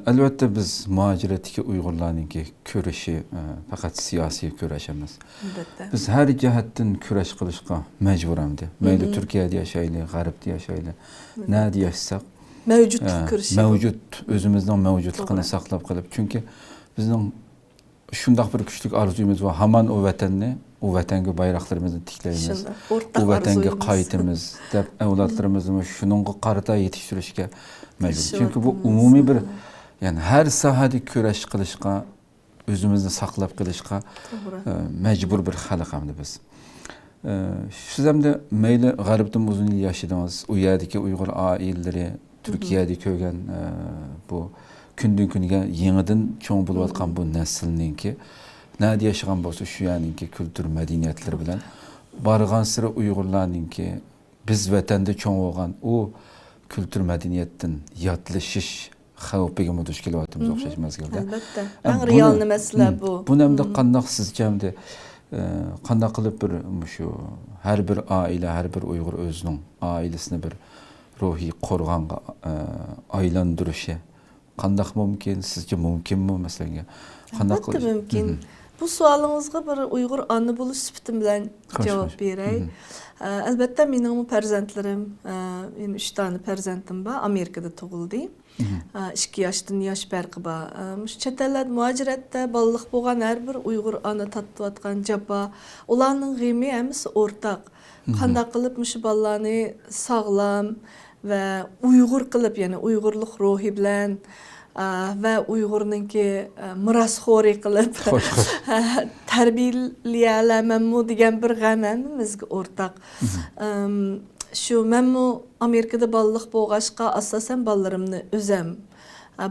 Elbette biz muhaciretdeki Uyg'urlarninki kurashı faqat siyosiy kurash emas. Albatta. Biz har jihatdan kurash qilishga majburamiz. Mayli Turkiyada yashaylik, G'arbda yashaylik, nerede yashsak Mevcutluk kuruşu. mevcut, özümüzden mevcutluğunu saqlab qilib. Çünkü bizning shundoq bir kuchli orzuyimiz var. Hamon o vatanni, o vatanga bayroqlarimizni tiklaymiz. O vatanga qaytimiz deb avlodlarimizni shuningga qarata yetishtirishga majbur. Çünkü bu umumiy bir yani her sahada kurash qilishga, özümüzni saqlab qilishga majbur bir xalqamiz biz. Siz ham de mayli G'arbda uzun yil yashadingiz, u yerdagi Uyg'ur oilalari Türkiye'de kögen bu günden güne yeniden çoğun bulvatkan bu neslninki nerede yaşayan bolsa şu yaninki kültür medeniyetleri bilen bargan sıra Uygurlarninki biz vatanda çoğun olgan o kültür medeniyetten yatlaşış xavfiga muduş kelyapmiz o'xshash mezgilda. Albatta. Eng real mesele bu. Bu nemde qandaq sizce hamda qandaq qilib bir şu her bir aile, her bir Uygur özünün ailesini bir ruhi qo'rg'onga aylantirishi qandaq mumkin? Sizce mumkin mi mesela? Qandaq mumkin. Bu sualingizga bir Uyg'ur ana bo'lish sifatim bilan javob beray. Albatta mening farzandlarim, 3 tane farzandim bor, Amerikada tug'ildi. 2 yoshdan yosh farqi bor. Chet ellarda muajiratda balliq bo'lgan har bir Uyg'ur ana tatlayotgan jafo, ularning g'imi hammasi o'rtaq. Qanday qilib shu bolalarni sog'lom ve Uygur qilib, yani Uygurluk ruhi bilan ve Uygurninki mirasxo'ri qilib tarbiyalamanmi degan bir g'amimizga o'rtaq. Shu menmu Amerikada balliq bo'lg'achqa asosan bolalarimni o'zim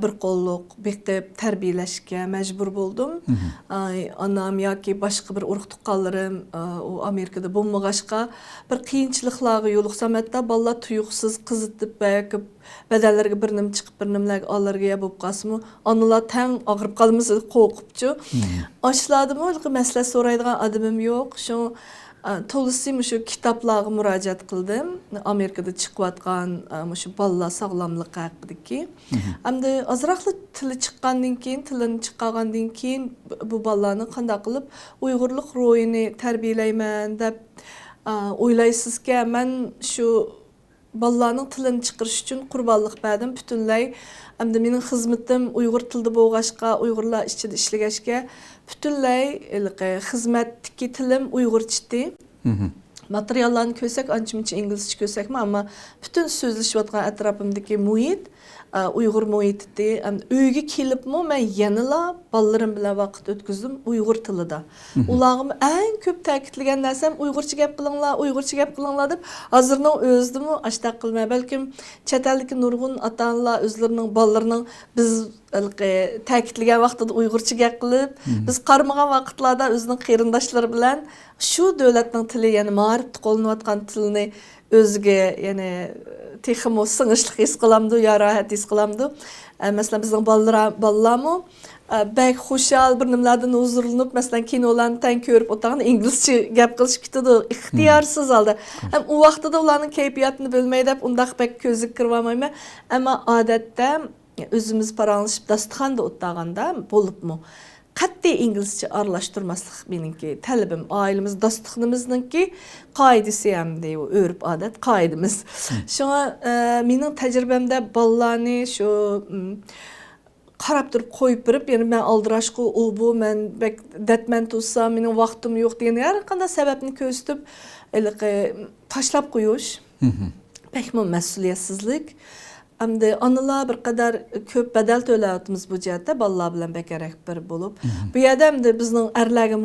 bir qo'lliq beqib tarbiyalashga majbur bo'ldim. Anam yoki boshqa bir urug' tuqqanlarim u Amerikada bo'lmag'achqa bir qiyinchiliklarga yo'liqsam, hatto bolalar tuyuqsiz qizitib bakib badallarga bir nim chiqib bir nimlarga olarga bo'lib qolsimi, onalar tang og'rib qolmasa qo'rqibchi. Ochladimi, masala so'raydigan odamim yo'q. Shu To'lisim şu kitaplarga müracaat qildim. Amerikada chiqayotgan şu bolalar sog'lomligi haqidagi. Hamda azroqli tili chiqqandan keyin, tilini chiqqandan keyin bu bolalarni qanday qilib Uyg'urlik ruhini tarbiyalayman deb o'ylaysizki, men shu bolalarning tilini chiqarish uchun qurbonlik berdim butunlay. Hamda mening xizmatim Uyg'ur tilida bo'lg'achqa, Uyg'urlar ichida ishlagachga butunlay xizmatdagi tilim Uyg'urcha. Materiallarni ko'rsak, ancha-muncha inglizcha ko'rsakmi, ammo butun so'zlashayotgan atrofimdagi muhit Uyg'ur muhiti. Uyga kelibmi men yanala bolalarim bilan vaqt o'tkazdim Uyg'ur tilida. Ularga eng ko'p ta'kidlagan narsam Uyg'urcha gap qilinglar, Uyg'urcha gap qilinglar deb hozirning o'zidimi ashtaq qilmay, balkim chet eldagi nurg'un ota-onalar o'zlarining bolalarining biz ta'kidlagan vaqtida Uyg'urcha gap qilib, biz qarmagan vaqtlarda o'zining qarindoshlari bilan shu davlatning tili, ya'ni ma'rifda qo'llanayotgan tilni o'ziga, ya'ni texmo singishlik his qilamdi, yo rohat his qilamdi. Masalan, bizning bolalarmi bak xushal bir nimalardan huzurlanib, masalan, kinolarni tan ko'rib o'tirgan inglizcha gap qilish ketadi, ixtiyorsiz holda. Ham u vaqtida ularning kayfiyatini bilmay deb undaq bak ko'zga kirolmayman. Ammo odatda o'zimiz paranglashib dasturxonda o'tirganda bo'libmi? Qat'iy inglizcha aralashtirmaslik meningki talabim. Ailemiz dasturxonimizningki qoidasi hamda o'rib odat qoidamiz. Shunga mening tajribamda bolalarni shu qarab turib qo'yib berib, ya'ni men aldirashqa u bu men bek datman tutsam, mening vaqtim yo'q degan har qanday sababni ko'rsatib tashlab qo'yish. Pekmi mas'uliyatsizlik. Hamda onalar bir qadar ko'p badal to'layapmiz bu jihatda, bolalar bilan bekarak bir bo'lib. Bu yerda hamda bizning erlarga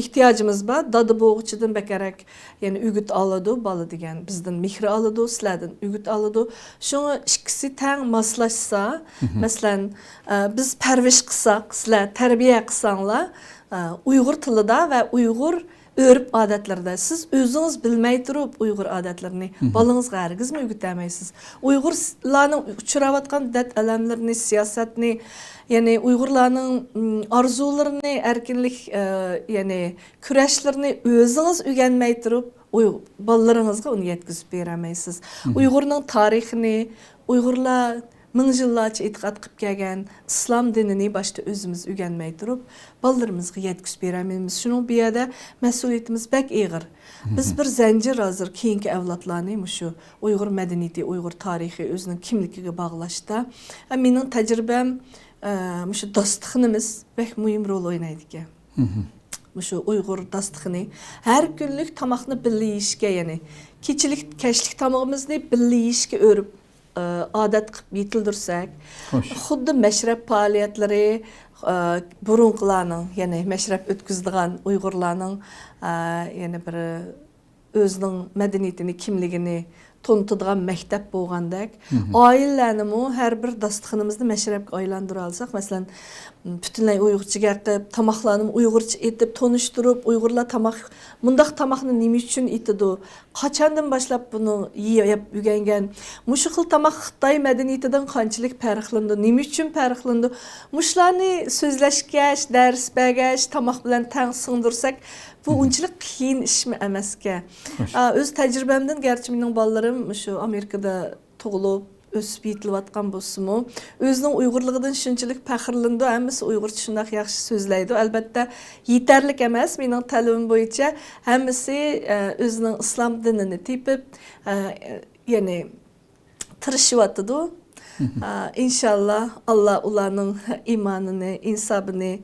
ehtiyojimiz bor. Dada bo'g'ichidan bekarak, ya'ni o'g'it oladi, bola degan bizdan mehr oladi, sizlardan o'g'it oladi. Shunga ikkisi teng moslashsa, masalan, biz parvish qilsak, sizlar tarbiya qilsanglar, Uyg'ur tilida va Uyg'ur örüp adetlerinde siz özünüz bilmey durup Uygur adetlerini balınızga hergiz mi öğütlemeysiz? Uygurlarning uçuravatkan dert elemlerini, siyasetini, yani Uygurlarning arzularini, erkinlik, yani küreşlerini özünüz öğrenmey durup balalarınızga onu yetkizip veremeysiz. Uygur'un tarihini, Uygurlar ming yillarcha e'tiqod qilib kelgan islom dinini boshda o'zimiz o'rganmay turib, bolalarımızga yetkizib beramiz. Shuning bu yerda mas'uliyatimiz bak og'ir. Biz bir zanjir hozir keyingi avlodlarni shu Uyg'ur madaniyati, Uyg'ur tarixi o'zining kimligiga bog'lashda, mening tajribam shu dasturxonimiz bak muhim rol o'ynaydi ekan. Şu Uyghur dastıqını her günlük tamakını birli yeyishga, yani kechilik, kashlik tamog'imizni birli yeyishga o'rib odat qilib yetildirsak, xuddi mashrab faoliyatlari burunqilarning, ya'ni mashrab o'tkazadigan Uyg'urlarning yana bir o'zining madaniyatini, kimligini tanıtadigan maktab bo'lgandek, oilalarni har bir dasturxonimizni mashrabga aylantirib alsak, masalan, butunlay Uyg'urchaga qilib, tamoqlarni Uyg'urcha etib tanishtirib, Uyg'urlar mundaq tamoqni nima uchun etadi? Qachondan boshlab buni yeb o'rgangan? Mushu xil tamoq Xitoy madaniyatidan qanchalik farqlandi? Nima uchun farqlandi? Mushlarni so'zlashgash, dars bergash, tamoq bilan tang singdirsak, bu unchalik qiyin ishmi emasga. O'z tajribamdan, garchi mening bolalarim shu Amerikada tug'ilib, o'sib yetilayotgan bo'lsa-mu, o'zining Uyg'urligidan shunchalik faxrlandi, hammasi Uyg'urcha shunday yaxshi so'zlaydi. Albatta, yetarlik emas, mening ta'limim bo'yicha hammasi o'zining islom dinini tepib, ya'ni tirishayotdi. İnşallah Allah ularning imanini, insabini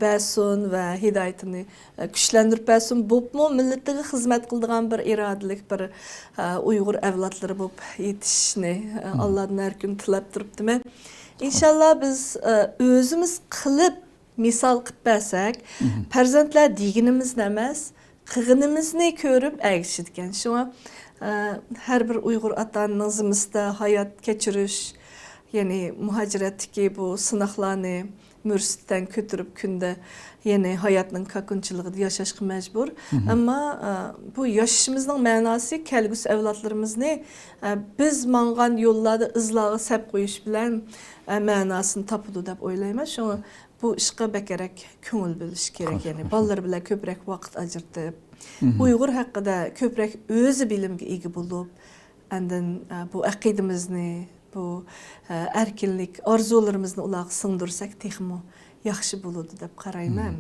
bersin ve hidayetini güçlendirip bersin. Bu milletiga xizmat qiladigan bir irodalik bir Uyg'ur avlodlari bo'lib yetishishni Allohdan har kun tilab turibdimi. İnşallah biz o'zimiz qilib misol qilib bersak, farzandlar deganimizni emas, qilganimizni ko'rib ergishadigan. Shunga her bir Uyg'ur otaning zimmisida hayot kechirish, ya'ni muhojiratdagi bu sinoqlarni mürsitdan ko'tarib kunda ya'ni hayotning qo'rqinchligida yashashga majbur. Ammo bu yashashimizning ma'nosi kelgusi avlodlarimizni biz mangan yo'llarda izlarga sap qo'yish bilan ma'nosini topadi deb o'ylayman. Shunga bu ishga bakarak ko'ngil bo'lish kerak, ya'ni bolalar bilan ko'proq vaqt ajratib, Uyg'ur haqida ko'proq o'zi bilimga ega bo'lib, andan bu aqidamizni, bu erkinlik, orzularimizni ularga singdirsak, texmo yaxshi bo'ladi deb qarayman.